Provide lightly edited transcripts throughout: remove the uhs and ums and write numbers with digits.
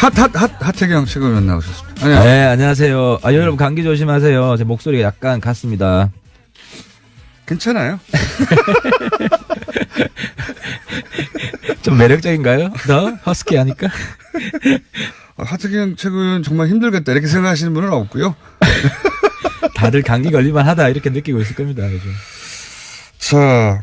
하태경 최고위원 나오셨습니다. 네, 안녕하세요. 여러분 감기 조심하세요. 제 목소리가 약간 갔습니다. 괜찮아요. 좀 매력적인가요? 더 허스키하니까. 하태경 최고위원 정말 힘들겠다 이렇게 생각하시는 분은 없고요. 다들 감기 걸릴만 하다 이렇게 느끼고 있을 겁니다. 요즘. 자,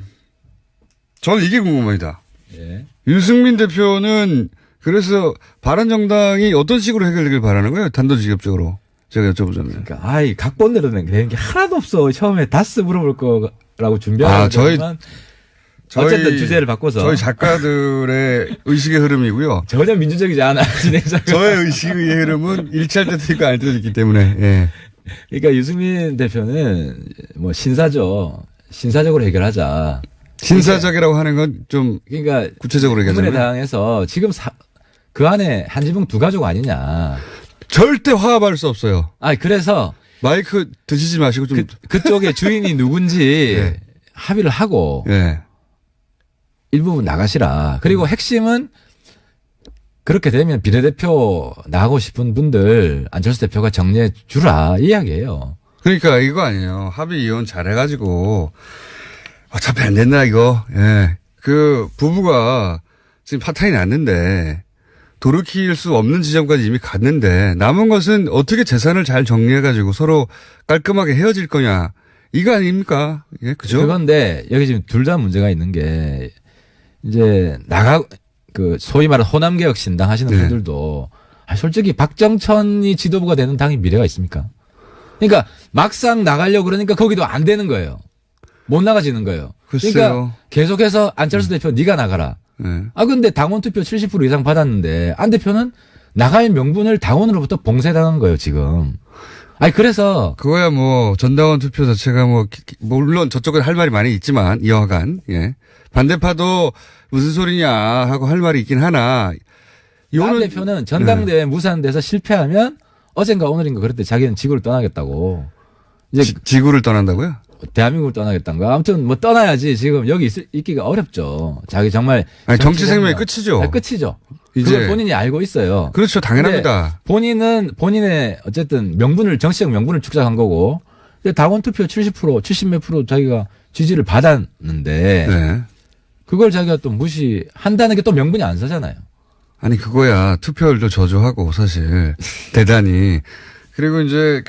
저는 이게 궁금합니다. 예. 유승민 대표는 그래서 바른정당이 어떤 식으로 해결되길 바라는 거예요? 단도직입적으로. 제가 여쭤보자면. 그러니까 각본대로 되는 게 하나도 없어. 처음에 다스 물어볼 거라고 준비하는 거지만 어쨌든 주제를 바꿔서. 저희 작가들의 의식의 흐름이고요. 전혀 민주적이지 않아. 진행자가. 저의 의식의 흐름은 일치할 때도 있고 아닐 때도 있기 때문에. 예. 그러니까 유승민 대표는 뭐 신사적으로 해결하자. 신사적이라고 하는 건 좀 그러니까 구체적으로 얘기하자면. 국민의당에서 지금 그 안에 한지붕 두 가족 아니냐. 절대 화합할 수 없어요. 그래서 마이크 드시지 마시고 좀 그쪽에 주인이 누군지 네. 합의를 하고 네. 일부분 나가시라. 그리고 핵심은 그렇게 되면 비례대표 나가고 싶은 분들 안철수 대표가 정리해 주라 이 이야기예요. 그러니까 이거 아니에요. 합의 이혼 잘해가지고 어차피 안 된다 이거. 예. 그 부부가 지금 파탄이 났는데 돌이킬 수 없는 지점까지 이미 갔는데 남은 것은 어떻게 재산을 잘 정리해가지고 서로 깔끔하게 헤어질 거냐 이거 아닙니까? 예, 그죠? 그건데 여기 지금 둘 다 문제가 있는 게 이제 소위 말하는 호남개혁 신당 하시는 네. 분들도 솔직히 박정천이 지도부가 되는 당이 미래가 있습니까? 그러니까 막상 나가려고 그러니까 거기도 안 되는 거예요. 못 나가지는 거예요. 글쎄요. 그러니까 계속해서 안철수 대표 네가 나가라. 네. 근데 당원 투표 70% 이상 받았는데 안 대표는 나갈 명분을 당원으로부터 봉쇄당한 거예요, 지금. 그래서. 그거야 뭐 전당원 투표 자체가 물론 저쪽은 할 말이 많이 있지만 여하간, 예. 반대파도 무슨 소리냐 하고 할 말이 있긴 하나. 안 대표는 전당대회 무산돼서 실패하면 어젠가 오늘인가 그럴 때 자기는 지구를 떠나겠다고. 이제 지구를 떠난다고요? 대한민국을 떠나겠다는 거야. 아무튼 떠나야지 지금 여기 있기가 어렵죠. 자기 정말. 정치 생명이 끝이죠. 끝이죠. 이제. 그걸 본인이 알고 있어요. 그렇죠. 당연합니다. 본인은 본인의 어쨌든 정치적 명분을 축적한 거고 당원 투표 70몇 프로 자기가 지지를 받았는데 네. 그걸 자기가 또 무시한다는 게 또 명분이 안 서잖아요. 아니 그거야 투표율도 저조하고 사실 대단히. 그리고 이제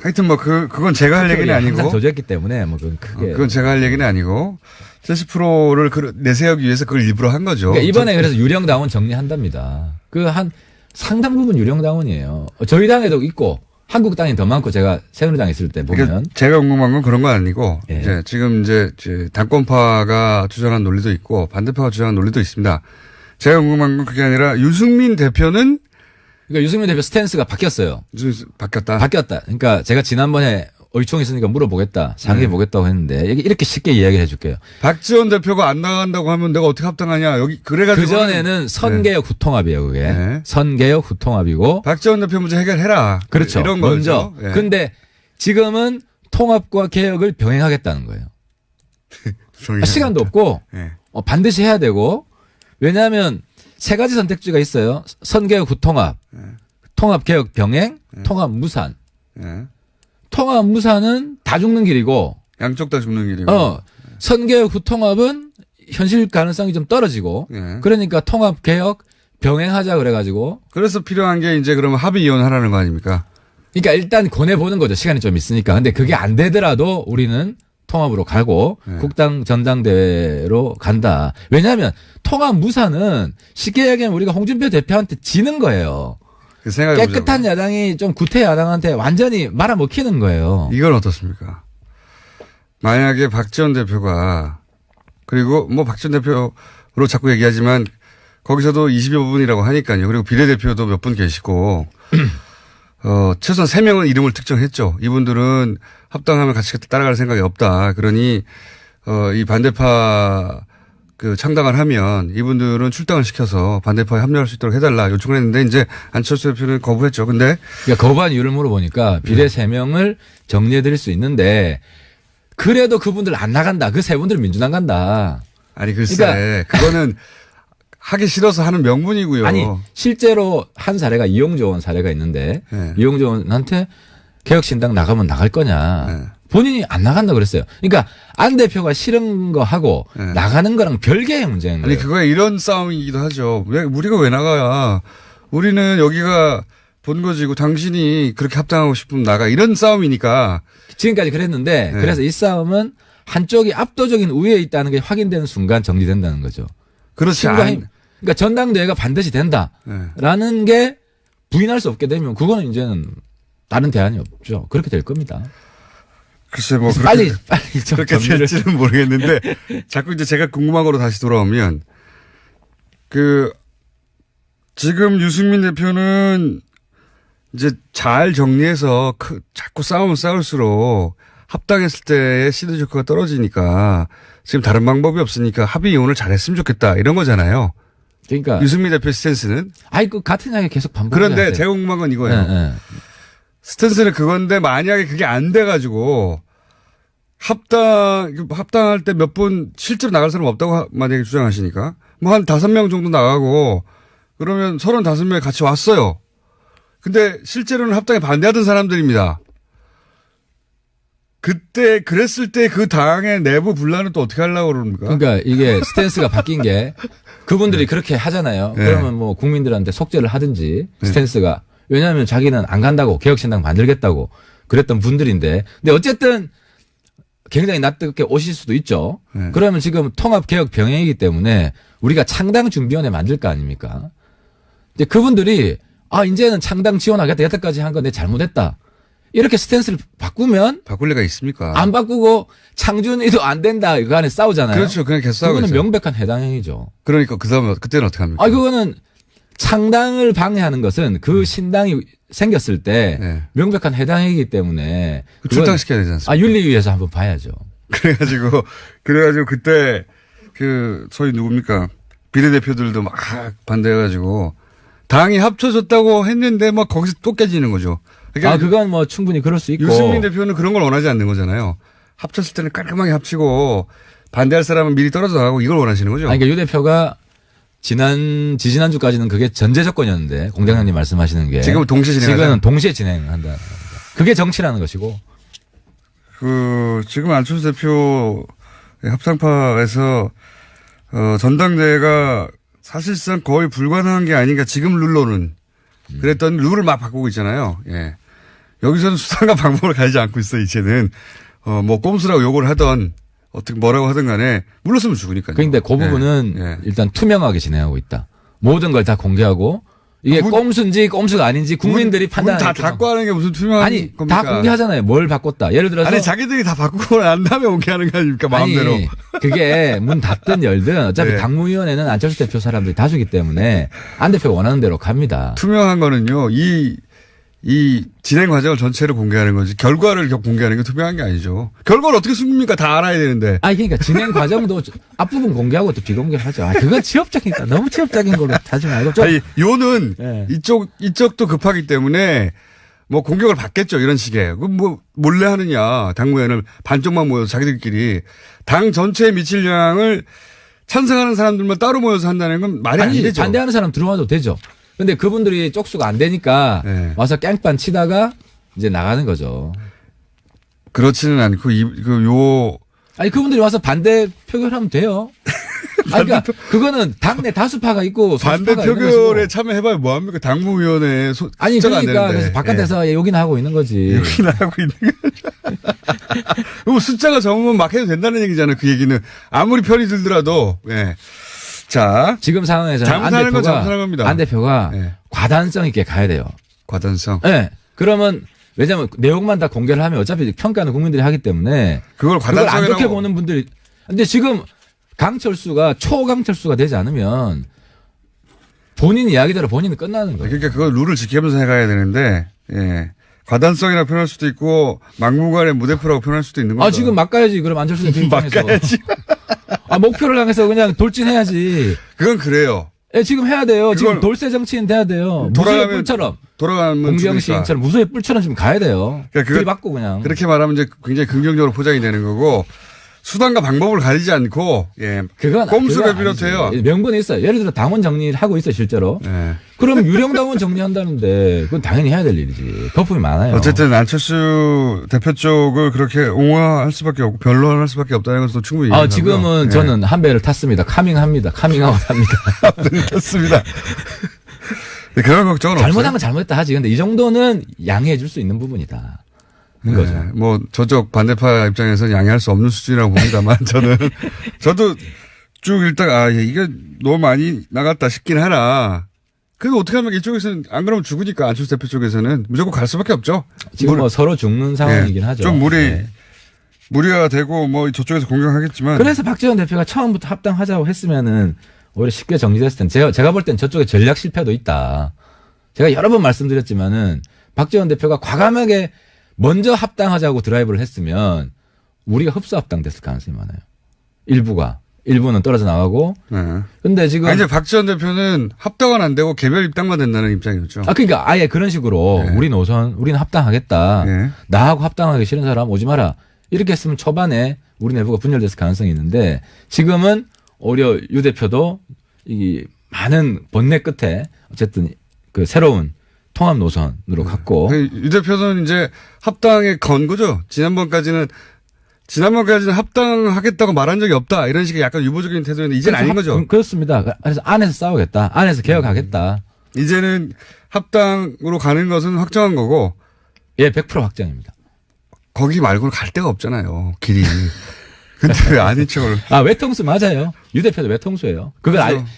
하여튼 그건 제가 할 얘기는 아니고. 항상 저조했기 때문에 그건 크게. 그건 제가 할 얘기는 아니고 70%를 내세우기 위해서 그걸 일부러 한 거죠. 그러니까 이번에 그래서 유령 당원 정리한답니다. 한 상당 부분 유령 당원이에요. 저희 당에도 있고 한국당이 더 많고 제가 새누리당에 있을 때 보면. 그러니까 제가 궁금한 건 그런 건 아니고 예. 이제 지금 이제 당권파가 주장한 논리도 있고 반대파가 주장한 논리도 있습니다. 제가 궁금한 건 그게 아니라 유승민 대표는 그러니까 유승민 대표 스탠스가 바뀌었어요. 바뀌었다. 그러니까 제가 지난번에 의총이 있으니까 물어보겠다, 상의해보겠다고 했는데 이렇게 쉽게 이야기를 해줄게요. 박지원 대표가 안 나간다고 하면 내가 어떻게 합당하냐. 그래가지고. 그전에는 선개혁 후통합이에요, 그게. 네. 선개혁 후통합이고. 박지원 대표 문제 해결해라. 그렇죠. 이런 먼저. 거죠. 네. 근데 지금은 통합과 개혁을 병행하겠다는 거예요. 시간도 없고 네. 반드시 해야 되고 왜냐하면 세 가지 선택지가 있어요. 선개혁 후통합, 통합개혁 병행, 통합무산. 통합무산은 다 죽는 길이고 양쪽 다 죽는 길이고. 선개혁 후통합은 현실 가능성이 좀 떨어지고 그러니까 통합개혁 병행하자 그래가지고. 그래서 필요한 게 이제 그러면 합의 이혼하라는 거 아닙니까? 그러니까 일단 권해보는 거죠. 시간이 좀 있으니까. 근데 그게 안 되더라도 우리는 통합으로 가고 국당 전당대회로 간다. 왜냐하면 통합무산은 쉽게 얘기하면 우리가 홍준표 대표한테 지는 거예요. 깨끗한 야당이 좀 구태 야당한테 완전히 말아먹히는 거예요. 이건 어떻습니까? 만약에 박지원 대표가 그리고 박지원 대표로 자꾸 얘기하지만 거기서도 20여 분이라고 하니까요. 그리고 비례대표도 몇 분 계시고 최소한 3명은 이름을 특정했죠. 이분들은 합당하면 같이 따라갈 생각이 없다. 그러니 이 반대파 창당을 하면 이분들은 출당을 시켜서 반대파에 합류할 수 있도록 해달라 요청을 했는데 이제 안철수 대표는 거부했죠. 근데 그러니까 거부한 이유를 물어보니까 비례 3명을 정리해드릴 수 있는데 그래도 그분들 안 나간다. 그 3분들 민주당 간다. 아니 글쎄 그거는 하기 싫어서 하는 명분이고요. 아니 실제로 한 사례가 이용조 의원 사례가 있는데 네. 이용조 의원한테 개혁신당 나가면 나갈 거냐. 네. 본인이 안 나간다 그랬어요. 그러니까 안 대표가 싫은 거 하고 네. 나가는 거랑 별개의 문제인 거예요. 아니 그거에 이런 싸움이기도 하죠. 왜 우리가 왜 나가야? 우리는 여기가 본거지고 당신이 그렇게 합당하고 싶으면 나가 이런 싸움이니까. 지금까지 그랬는데 네. 그래서 이 싸움은 한쪽이 압도적인 우위에 있다는 게 확인되는 순간 정리된다는 거죠. 그렇지 친과 않. 힘. 그러니까 전당대회가 반드시 된다라는 게 부인할 수 없게 되면 그거는 이제는 다른 대안이 없죠. 그렇게 될 겁니다. 글쎄 뭐 빨리 좀 그렇게 정리를. 될지는 모르겠는데 자꾸 이제 제가 궁금한 거로 다시 돌아오면 지금 유승민 대표는 이제 잘 정리해서 자꾸 싸우면 싸울수록 합당했을 때의 시너지 효과가 떨어지니까 지금 다른 방법이 없으니까 합의 이혼을 잘했으면 좋겠다 이런 거잖아요. 그러니까 유승민 대표 스탠스는. 그 같은 이야기 계속 반복해야 그런데 돼요. 제가 궁금한 건 이거예요. 네. 스탠스는 그건데 만약에 그게 안 돼가지고 합당할 때 몇 분 실제로 나갈 사람 없다고 만약에 주장하시니까 뭐 한 5명 정도 나가고 그러면 35명이 같이 왔어요. 근데 실제로는 합당에 반대하던 사람들입니다. 그때 그랬을 때 그 당의 내부 분란은 또 어떻게 하려고 그럽니까? 그러니까 이게 스탠스가 바뀐 게 그분들이 그렇게 하잖아요. 네. 그러면 뭐 국민들한테 속죄를 하든지 스탠스가. 왜냐하면 자기는 안 간다고 개혁신당 만들겠다고 그랬던 분들인데. 근데 어쨌든 굉장히 낯뜨겁게 오실 수도 있죠. 네. 그러면 지금 통합개혁 병행이기 때문에 우리가 창당 준비원회 만들 거 아닙니까? 이제 그분들이 이제는 창당 지원하겠다. 여태까지 한 거 내 잘못했다. 이렇게 스탠스를 바꾸면 바꿀 리가 있습니까? 안 바꾸고 창준이도 안 된다. 이거 안에 싸우잖아요. 그렇죠. 그냥 계속 싸우고 그거는 있어요. 명백한 해당행위죠. 그러니까 그때는 어떻게 합니까? 그거는 창당을 방해하는 것은 그 신당이 생겼을 때 네. 명백한 해당이기 때문에 출당시켜야 되지 않습니까? 윤리위에서 한번 봐야죠. 그래가지고 그때 소위 누굽니까? 비례대표들도 막 반대해가지고 당이 합쳐졌다고 했는데 막 거기서 또 깨지는 거죠. 그러니까 그건 뭐 충분히 그럴 수 있고. 유승민 대표는 그런 걸 원하지 않는 거잖아요. 합쳤을 때는 깔끔하게 합치고 반대할 사람은 미리 떨어져 나가고 이걸 원하시는 거죠. 그러니까 유 대표가 지지난주까지는 그게 전제 조건이었는데 공장장님 말씀하시는 게 지금은 동시에 진행하자. 지금은 동시에 진행한다. 그게 정치라는 것이고. 지금 안철수 대표 합당파에서 전당대회가 사실상 거의 불가능한 게 아닌가 지금 룰로는 그랬던 룰을 막 바꾸고 있잖아요. 예. 여기서는 수단과 방법을 가리지 않고 있어 이제는 뭐 꼼수라고 욕을 하던 어떻게 뭐라고 하든 간에 물렀으면 죽으니까요. 그런데 그 부분은 예. 일단 투명하게 진행하고 있다. 모든 걸 다 공개하고 이게 꼼수인지 꼼수가 아닌지 국민들이 판단하는 다 닫고 하는 게 무슨 투명한 겁니까? 다 공개하잖아요. 뭘 바꿨다. 예를 들어서 자기들이 다 바꾸고 난 다음에 공개하는 거 아닙니까? 마음대로. 그게 문 닫든 열든 어차피 네. 당무위원회는 안철수 대표 사람들이 다수기 때문에 안 대표가 원하는 대로 갑니다. 투명한 거는요. 이 진행 과정을 전체를 공개하는 거지 결과를 공개하는 게 투명한 게 아니죠. 결과를 어떻게 숨깁니까? 다 알아야 되는데. 그러니까 진행 과정도 앞부분 공개하고 또 비공개하죠. 그건 취업적이니까 너무 취업적인 걸로 하지 말고 좀. 요는 네. 이쪽도 급하기 때문에 뭐 공격을 받겠죠. 이런 식의. 뭐 몰래 하느냐. 당무회는 반쪽만 모여서 자기들끼리 당 전체에 미칠 영향을 찬성하는 사람들만 따로 모여서 한다는 건 말이 안 되죠. 반대하는 사람 들어와도 되죠. 근데 그분들이 쪽수가 안 되니까 네. 와서 깽판 치다가 이제 나가는 거죠. 그렇지는 않고 그분들이 와서 반대 표결하면 돼요. 그러니까 그거는 당내 다수파가 있고 반대 소수파가 있는 표결에 것이고. 참여해봐야 뭐합니까? 당무위원회 숫자가 안 그러니까 되는데. 그래서 바깥에서 욕이나 하고 있는 거지. 욕이나 하고 있는 거죠. 그럼 숫자가 적으면 막 해도 된다는 얘기잖아요. 그 얘기는 아무리 편이 들더라도. 예. 자, 지금 상황에서는 잘못하는 건 잘못하는 겁니다. 안 대표가 네. 과단성 있게 가야 돼요. 과단성. 네. 그러면 왜냐하면 내용만 다 공개를 하면 어차피 평가는 국민들이 하기 때문에 그걸 그걸 안 과단성이라고. 좋게 보는 분들이. 근데 지금 강철수가 초강철수가 되지 않으면 본인 이야기대로 본인은 끝나는 거예요. 그러니까 그걸 룰을 지키면서 해가야 되는데, 예. 과단성이라고 표현할 수도 있고, 막무가내 무대표라고 표현할 수도 있는 거죠. 지금 막 가야지. 그럼 안철수 대표 입장에서. 막 가야지. 목표를 향해서 그냥 돌진해야지. 그건 그래요. 지금 해야 돼요. 지금 돌쇠 정치인 돼야 돼요. 무소의 뿔처럼. 돌아가면 공병시인처럼 무소의 뿔처럼 지금 가야 돼요. 그러니까 들이받고 그냥. 그렇게 말하면 이제 굉장히 긍정적으로 포장이 되는 거고, 수단과 방법을 가리지 않고 예. 그건 꼼수를 비롯해요. 명분이 있어요. 예를 들어 당원 정리를 하고 있어 실제로. 예. 그럼 유령 당원 정리한다는데 그건 당연히 해야 될 일이지. 거품이 많아요. 어쨌든 안철수 대표 쪽을 그렇게 옹호할 수밖에 없고 변론할 수밖에 없다는 것도 충분히 이해하고요. 지금은 예. 저는 한 배를 탔습니다. 카밍합니다. 카밍아웃합니다. 그렇습니다. 네, 그런 걱정은 없어요. 잘못한 건 잘못했다 하지. 근데 이 정도는 양해해 줄 수 있는 부분이다. 는 거죠. 네, 뭐 저쪽 반대파 입장에서는 양해할 수 없는 수준이라고 봅니다만 저도 쭉 읽다가 이게 너무 많이 나갔다 싶긴 하나. 그래도 어떻게 하면 이쪽에서는 안 그러면 죽으니까 안철수 대표 쪽에서는 무조건 갈 수밖에 없죠. 지금 뭐 서로 죽는 상황이긴 하죠. 좀 무리가 되고 뭐 저쪽에서 공격하겠지만. 그래서 박지원 대표가 처음부터 합당하자고 했으면은 오히려 쉽게 정리됐을 땐 제가 볼 땐 저쪽에 전략 실패도 있다. 제가 여러 번 말씀드렸지만은 박지원 대표가 과감하게 먼저 합당하자고 드라이브를 했으면 우리가 흡수 합당됐을 가능성이 많아요. 일부는 떨어져 나가고. 네. 근데 지금. 이제 박지원 대표는 합당은 안 되고 개별 입당만 된다는 입장이었죠. 그러니까 아예 그런 식으로 네. 우리는 합당하겠다. 네. 나하고 합당하기 싫은 사람 오지 마라. 이렇게 했으면 초반에 우리 내부가 분열됐을 가능성이 있는데 지금은 오히려 유 대표도 이 많은 번뇌 끝에 어쨌든 그 새로운 통합 노선으로 갔고. 유 대표는 이제 합당에 건 거죠. 지난번까지는 합당하겠다고 말한 적이 없다. 이런 식의 약간 유보적인 태도였는데 이제는 아닌 거죠. 그렇습니다. 그래서 안에서 싸우겠다. 안에서 개혁하겠다. 이제는 합당으로 가는 것은 확정한 거고. 예, 100% 확정입니다. 거기 말고는 갈 데가 없잖아요. 길이. 근데 왜 아닌 척을. 외통수 맞아요. 유 대표도 외통수예요.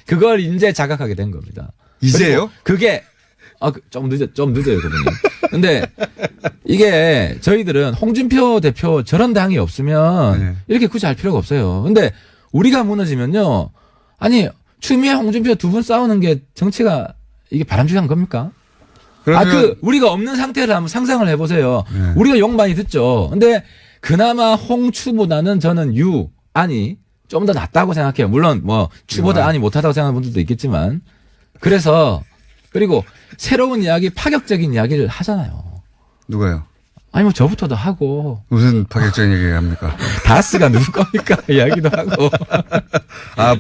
그걸 이제 자각하게 된 겁니다. 이제요? 그게 좀 늦어요, 그분이. 근데 이게 저희들은 홍준표 대표 저런 당이 없으면 네. 이렇게 굳이 할 필요가 없어요. 근데 우리가 무너지면요. 추미애 홍준표 두 분 싸우는 게 정치가 이게 바람직한 겁니까? 그러면 우리가 없는 상태를 한번 상상을 해보세요. 네. 우리가 욕 많이 듣죠. 근데 그나마 홍추보다는 저는 안이 좀 더 낫다고 생각해요. 물론 뭐 추보다 안이 못하다고 생각하는 분들도 있겠지만. 그리고 새로운 이야기, 파격적인 이야기를 하잖아요. 누가요? 뭐 저부터도 하고. 무슨 파격적인 얘기 합니까? 다스가 누구 겁니까? 이야기도 하고.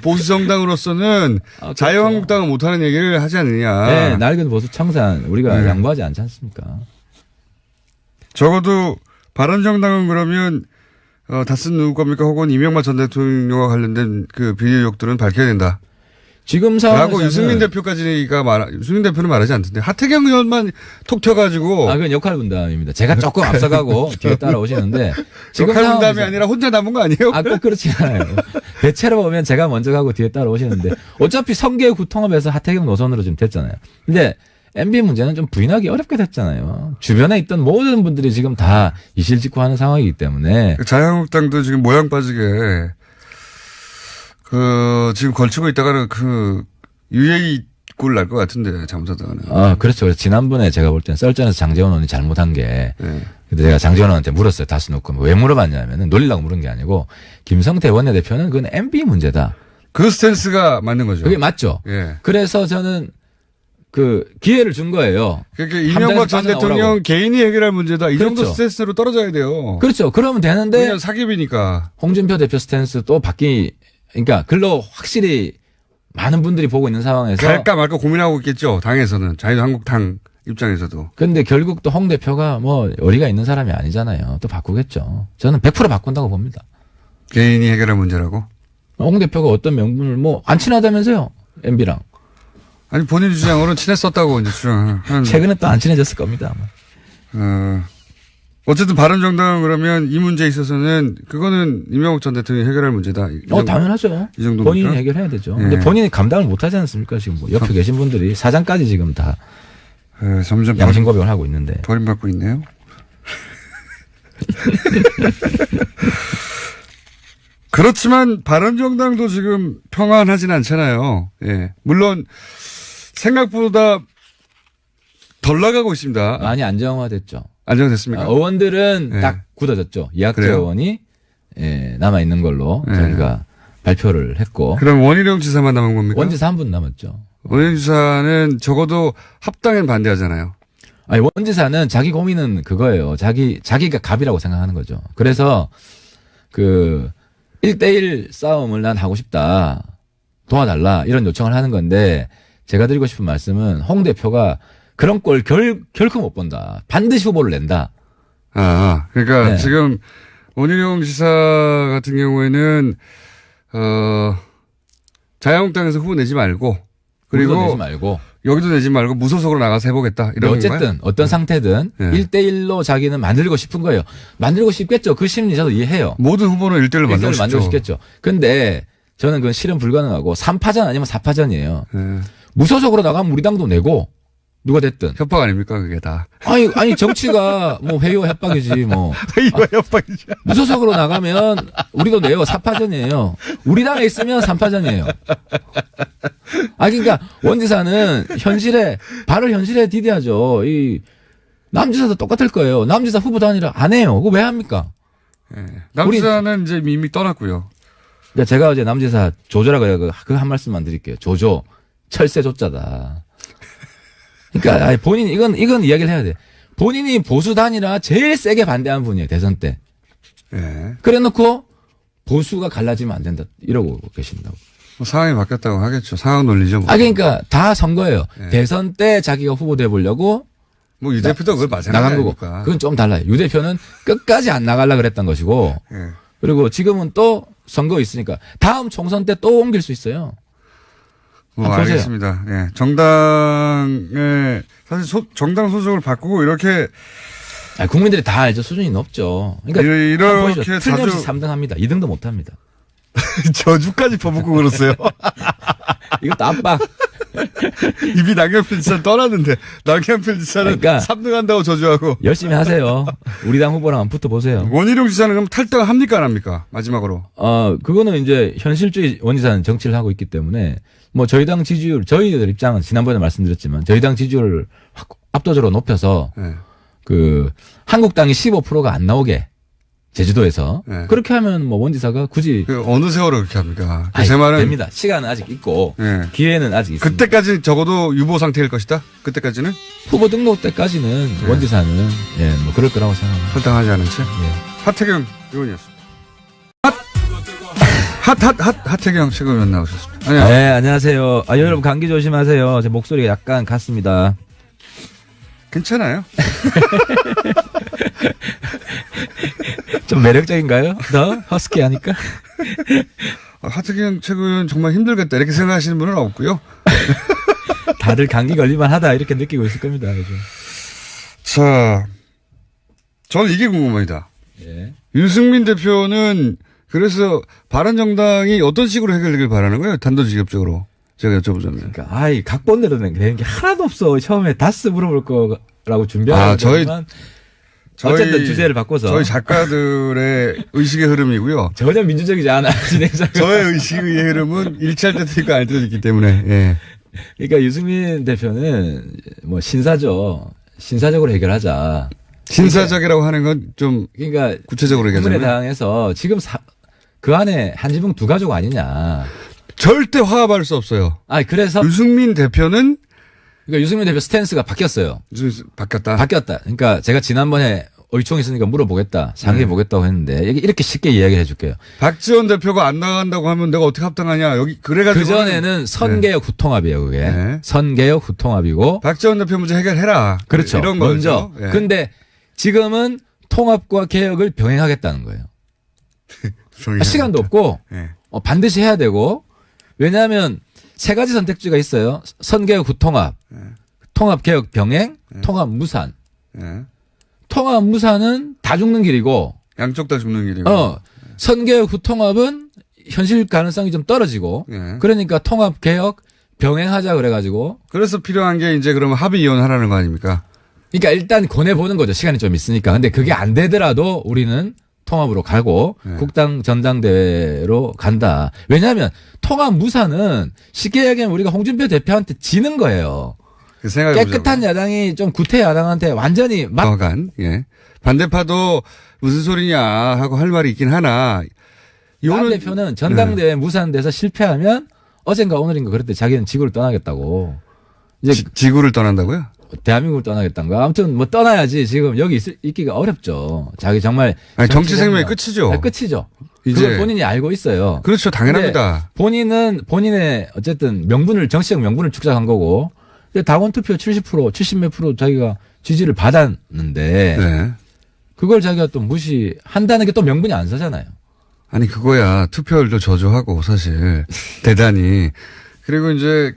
보수 정당으로서는 그렇죠. 자유한국당은 못하는 얘기를 하지 않느냐. 네, 낡은 보수 청산 우리가 네. 양보하지 않지 않습니까? 적어도 바른정당은 그러면 다스는 누구 겁니까? 혹은 이명박 전 대통령과 관련된 그 비리 의혹들은 밝혀야 된다. 지금 상황에서는. 라고 유승민 대표는 말하지 않던데. 하태경 의원만 톡 튀어가지고. 그건 역할 분담입니다. 제가 조금 앞서가고 뒤에 따라오시는데. 지금 역할 분담이 상황에서- 아니라 혼자 남은 거 아니에요? 꼭 그렇지 않아요. 대체로 보면 제가 먼저 가고 뒤에 따라오시는데 어차피 성계구 통합에서 하태경 노선으로 지금 됐잖아요. 근데 MB 문제는 좀 부인하기 어렵게 됐잖아요. 주변에 있던 모든 분들이 지금 다 이실직고하는 상황이기 때문에. 자유한국당도 지금 모양 빠지게 지금 걸치고 있다가는 유예이 꼴 날 것 같은데 잘못하다가는. 그렇죠. 그래서 지난번에 제가 볼 때는 썰전에서 장제원 의원이 잘못한 게. 네. 근데 제가 장제원 의원한테 물었어요. 다시 놓고. 왜 물어봤냐면은 놀리려고 물은 게 아니고 김성태 원내대표는 그건 MB 문제다. 그 스탠스가 맞는 거죠. 그게 맞죠. 예. 그래서 저는 기회를 준 거예요. 그러니까 이명박 전 함정에서 대통령 빠져나오라고. 개인이 해결할 문제다. 이 정도 그렇죠. 스탠스로 떨어져야 돼요. 그렇죠. 그러면 되는데 그냥 사기비니까. 홍준표 대표 스탠스 또 그러니까 글로 확실히 많은 분들이 보고 있는 상황에서 갈까 말까 고민하고 있겠죠. 당에서는. 자유한국당 입장에서도. 근데 결국 또 홍 대표가 어리가 있는 사람이 아니잖아요. 또 바꾸겠죠. 저는 100% 바꾼다고 봅니다. 개인이 해결할 문제라고? 홍 대표가 어떤 명분을 안 친하다면서요. MB랑. 아니 본인 주장으로는 친했었다고 이제 주장하는. 최근에 또 안 친해졌을 겁니다. 아마. 어쨌든 바른정당은 그러면 이 문제에 있어서는 그거는 이명박 전 대통령이 해결할 문제다. 당연하죠. 이 정도입니까? 본인이 해결해야 되죠. 예. 근데 본인이 감당을 못 하지 않습니까? 지금 옆에 계신 분들이 사장까지 지금 다 점점 양심 고백을 하고 있는데. 버림받고 있네요. 그렇지만 바른정당도 지금 평안하진 않잖아요. 예. 물론 생각보다 덜 나가고 있습니다. 많이 안정화됐죠. 안정됐습니까? 의원들은 네. 딱 굳어졌죠. 이학재 그래요? 의원이 남아 있는 걸로 네. 저희가 발표를 했고. 그럼 원희룡 지사만 남은 겁니까? 원지사 한 분 남았죠. 원희룡 지사는 적어도 합당엔 반대하잖아요. 원지사는 자기 고민은 그거예요. 자기가 갑이라고 생각하는 거죠. 그래서 1대1 싸움을 난 하고 싶다. 도와달라. 이런 요청을 하는 건데 제가 드리고 싶은 말씀은 홍 대표가 그런 꼴 결코 못 본다. 반드시 후보를 낸다. 그러니까 네. 지금 원희룡 지사 같은 경우에는 자유한국당에서 후보 내지 말고 그리고 내지 말고 여기도 내지 말고 무소속으로 나가서 해보겠다. 이런 어쨌든 건가요? 어떤 상태든 네. 1대1로 자기는 만들고 싶은 거예요. 만들고 싶겠죠. 그 심리 저도 이해해요. 모든 후보는 1대1로 만들고 1대1을 만들고 싶죠. 싶겠죠. 근데 저는 그건 실현 불가능하고 3파전 아니면 4파전이에요. 네. 무소속으로 나가면 우리 당도 내고 누가 됐든. 협박 아닙니까 그게 다. 아니 정치가 뭐 회의와 협박이지 뭐. 이거 협박이죠. 무소속으로 나가면 우리도 내요. 4파전이에요. 우리 당에 있으면 3파전이에요. 그러니까 원지사는 발을 현실에 디뎌야죠. 이 남지사도 똑같을 거예요. 남지사 후보 단일화 안 해요. 그거 왜 합니까? 네. 남지사는 이제 이미 떠났고요. 그러니까 제가 어제 남지사 조조라 그래 그 한 말씀만 드릴게요. 조조 철새 조자다. 그러니까 본인이 이건 이야기를 해야 돼. 본인이 보수 단일화 제일 세게 반대한 분이에요. 대선 때. 네. 그래놓고 보수가 갈라지면 안 된다 이러고 계신다고. 뭐 상황이 바뀌었다고 하겠죠. 상황 논리죠. 뭐. 그러니까 다 선거예요. 네. 대선 때 자기가 후보 돼 보려고 뭐 유 대표도 그걸 마찬가지 나간 거고. 아닙니까? 그건 좀 달라요. 유 대표는 끝까지 안 나가려고 그랬던 것이고. 네. 그리고 지금은 또 선거 있으니까 다음 총선 때 또 옮길 수 있어요. 보세요. 알겠습니다. 예. 정당의 사실 정당 소속을 바꾸고 이렇게 국민들이 다 알죠. 수준이 높죠. 그러니까 이렇게 틀림없이 자주 3등 합니다. 2등도 못 합니다. 저주까지 퍼붓고 그러세요. 이것도 압박. 이미 남경필 지사는 떠났는데 남경필 지사는 그러니까 3등 한다고 저주하고 열심히 하세요. 우리 당 후보랑 한번 붙어보세요. 원희룡 지사는 그럼 탈당 합니까 안 합니까? 마지막으로. 그거는 이제 현실주의 원지사는 정치를 하고 있기 때문에 뭐 저희 당 지지율, 저희들 입장은 지난번에 말씀드렸지만 저희 당 지지율을 압도적으로 높여서 네. 한국당이 15%가 안 나오게 제주도에서 네. 그렇게 하면 뭐 원지사가 굳이 어느 세월을 그렇게 합니까? 제 말은 됩니다. 시간은 아직 있고 네. 기회는 아직 있습니다. 그때까지 적어도 유보 상태일 것이다. 그때까지는 후보 등록 때까지는 원지사는 뭐 그럴 거라고 생각합니다. 탈당하지 않은 채. 하태경 의원이었습니다. 하태경 최고위원 나오셨습니다. 아니요. 네, 안녕하세요. 여러분 감기 조심하세요. 제 목소리가 약간 갔습니다. 괜찮아요. 좀 매력적인가요? 더 허스키하니까. 하태경 최고위원 정말 힘들겠다 이렇게 생각하시는 분은 없고요. 다들 감기 걸릴만 하다 이렇게 느끼고 있을 겁니다. 요즘. 자, 저는 이게 궁금합니다. 예. 윤승민 대표는 그래서 바른정당이 어떤 식으로 해결되길 바라는 거예요? 단도직입적으로. 제가 여쭤보자면. 그러니까 각본대로 되는 게 하나도 없어. 처음에 다스 물어볼 거라고 준비하는 거지만 어쨌든 주제를 바꿔서 저희 작가들의 의식의 흐름이고요. 전혀 민주적이지 않아. 진행자가. 저의 의식의 흐름은 일치할 때도 있고 아닐 때도 있기 때문에. 예. 그러니까 유승민 대표는 뭐 신사적으로 해결하자. 신사적이라고 하는 건 좀 그러니까 구체적으로 얘기하자면 국민의당에서 지금 그 안에 한지붕 두 가족 아니냐. 절대 화합할 수 없어요. 그래서 유승민 대표는 그러니까 유승민 대표 스탠스가 바뀌었어요. 바뀌었다. 그러니까 제가 지난번에 의총이 있으니까 물어보겠다, 상의해 보겠다고 했는데 이렇게 쉽게 이야기를 해줄게요. 박지원 대표가 안 나간다고 하면 내가 어떻게 합당하냐. 여기 그래가지고 그 전에는 선개혁 후통합이에요, 그게. 네. 선개혁 후통합이고. 박지원 대표 문제 해결해라. 그렇죠. 이런 먼저. 거죠. 예. 근데 지금은 통합과 개혁을 병행하겠다는 거예요. 시간도 없고 예. 반드시 해야 되고. 왜냐하면 세 가지 선택지가 있어요. 선개혁 후통합, 통합 개혁 병행, 통합 무산. 예. 통합 무산은 다 죽는 길이고. 양쪽 다 죽는 길이고. 선개혁 후통합은 현실 가능성이 좀 떨어지고. 예. 그러니까 통합 개혁 병행하자 그래가지고. 그래서 필요한 게 이제 그러면 합의 이혼하라는 거 아닙니까? 그러니까 일단 권해보는 거죠. 시간이 좀 있으니까. 근데 그게 안 되더라도 우리는 통합으로 가고 국당 전당대회로 간다. 왜냐하면 통합 무산은 쉽게 얘기하면 우리가 홍준표 대표한테 지는 거예요. 그 생각해 깨끗한 야당이 좀 구태 야당한테 완전히 예. 반대파도 무슨 소리냐 하고 할 말이 있긴 하나. 안 대표는 전당대회 무산돼서 실패하면 어젠가 오늘인가 그럴 때 자기는 지구를 떠나겠다고. 이제 지구를 떠난다고요? 대한민국을 떠나겠다는 거. 아무튼 뭐 떠나야지 지금 여기 있기가 어렵죠. 자기 정말. 정치 생명의 끝이죠. 끝이죠. 그걸 본인이 알고 있어요. 그렇죠. 당연합니다. 본인은 본인의 어쨌든 명분을, 정치적 명분을 축적한 거고, 당원 투표 70%, 70몇 프로 자기가 지지를 받았는데, 네. 그걸 자기가 또 무시한다는 게 또 명분이 안 서잖아요. 아니, 그거야. 투표율도 저조하고, 사실. 대단히. 그리고 이제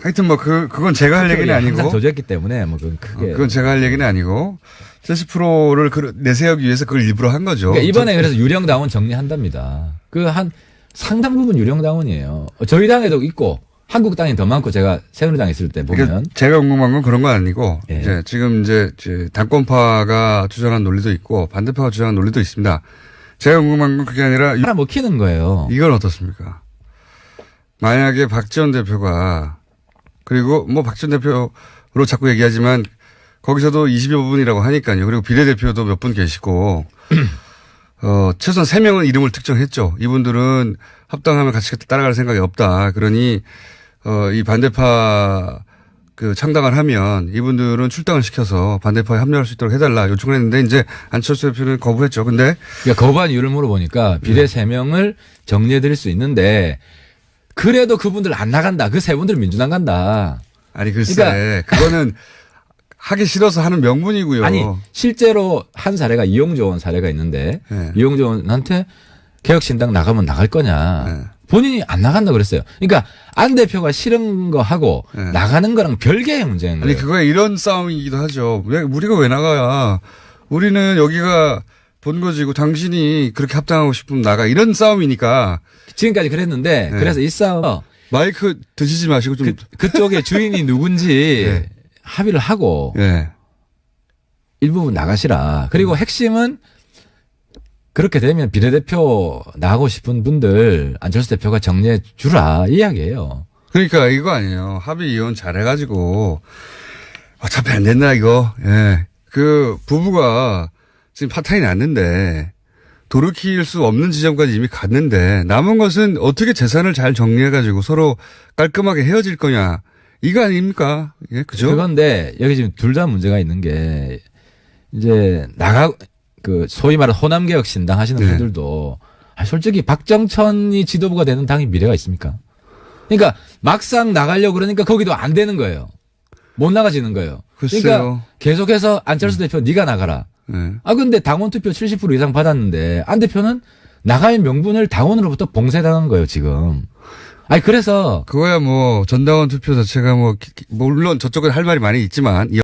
하여튼 그건 제가 할 얘기는 아니고. 항상 저조했기 때문에 그건 크게. 그건 제가 할 얘기는 아니고. 70%를 내세우기 위해서 그걸 일부러 한 거죠. 그러니까 이번에 그래서 유령 당원 정리한답니다. 상당 부분 유령 당원이에요. 저희 당에도 있고, 한국당이 더 많고 제가 새누리당에 있을 때 보면. 그러니까 제가 궁금한 건 그런 건 아니고, 예. 지금 당권파가 주장한 논리도 있고, 반대파가 주장한 논리도 있습니다. 제가 궁금한 건 그게 아니라. 하나 먹히는 거예요. 이건 어떻습니까? 만약에 박지원 대표가, 그리고 박지원 대표로 자꾸 얘기하지만, 거기서도 20여 분이라고 하니까요. 그리고 비례대표도 몇 분 계시고, 최소한 3명은 이름을 특정했죠. 이분들은 합당하면 같이 따라갈 생각이 없다. 그러니, 이 반대파 창당을 하면 이분들은 출당을 시켜서 반대파에 합류할 수 있도록 해달라 요청을 했는데 이제 안철수 대표는 거부했죠. 근데. 그러니까 거부한 이유를 물어보니까 비례 3명을 정리해드릴 수 있는데 그래도 그분들 안 나간다. 그 3분들 민주당 간다. 아니, 글쎄. 그거는 하기 싫어서 하는 명분이고요. 아니, 실제로 한 사례가 이용조 의원 사례가 있는데 네. 이용조 의원한테 개혁신당 나가면 나갈 거냐. 네. 본인이 안 나간다 그랬어요. 그러니까 안 대표가 싫은 거 하고 네. 나가는 거랑 별개의 문제인 거예요. 아니, 그거에 이런 싸움이기도 하죠. 우리가 왜 나가야. 우리는 여기가 본거지고 당신이 그렇게 합당하고 싶으면 나가. 이런 싸움이니까. 지금까지 그랬는데 네. 그래서 이 싸움 마이크 드시지 마시고 좀. 그쪽의 주인이 누군지 네. 합의를 하고 네. 일부분 나가시라. 그리고 핵심은 그렇게 되면 비례대표 나가고 싶은 분들 안철수 대표가 정리해 주라 이 이야기예요. 그러니까 이거 아니에요. 합의 이혼 잘해가지고 어차피 안 된다 이거. 예. 부부가 지금 파탄이 났는데 돌이킬 수 없는 지점까지 이미 갔는데 남은 것은 어떻게 재산을 잘 정리해가지고 서로 깔끔하게 헤어질 거냐. 이거 아닙니까? 예, 그죠? 그건데 여기 지금 둘 다 문제가 있는 게 이제 소위 말하는 호남개혁 신당 하시는 네. 분들도 솔직히 박정천이 지도부가 되는 당이 미래가 있습니까? 그러니까 막상 나가려고 그러니까 거기도 안 되는 거예요. 못 나가지는 거예요. 글쎄요. 그러니까 계속해서 안철수 대표 네가 나가라. 네. 근데 당원 투표 70% 이상 받았는데 안 대표는 나갈 명분을 당원으로부터 봉쇄당한 거예요, 지금. 그래서 그거야 전당원 투표 자체가 물론 저쪽은 할 말이 많이 있지만